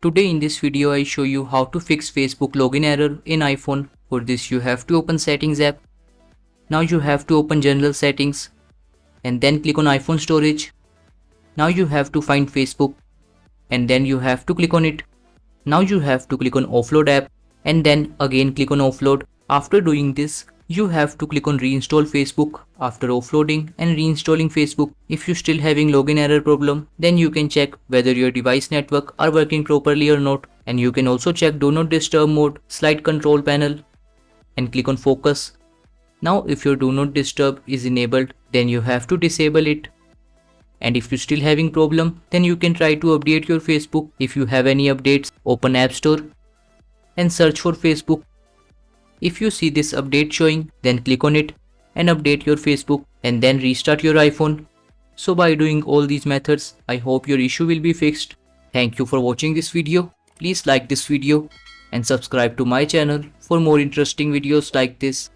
Today in this video I show you how to fix Facebook login error in iPhone. For this you have to open Settings app. Now you have to open General Settings and then click on iPhone storage. Now you have to find Facebook and then you have to click on it. Now you have to click on Offload app and then again click on Offload. After doing this, you have to click on Reinstall Facebook. After offloading and reinstalling Facebook, if you still having login error problem, then you can check whether your device network are working properly or not. And you can also check Do Not Disturb mode, slide control panel and click on Focus. Now if your Do Not Disturb is enabled, then you have to disable it. And if you're still having problem, then you can try to update your Facebook. If you have any updates, open App Store and search for Facebook. If you see this update showing, then click on it and update your Facebook and then restart your iPhone. So by doing all these methods, I hope your issue will be fixed. Thank you for watching this video. Please like this video and subscribe to my channel for more interesting videos like this.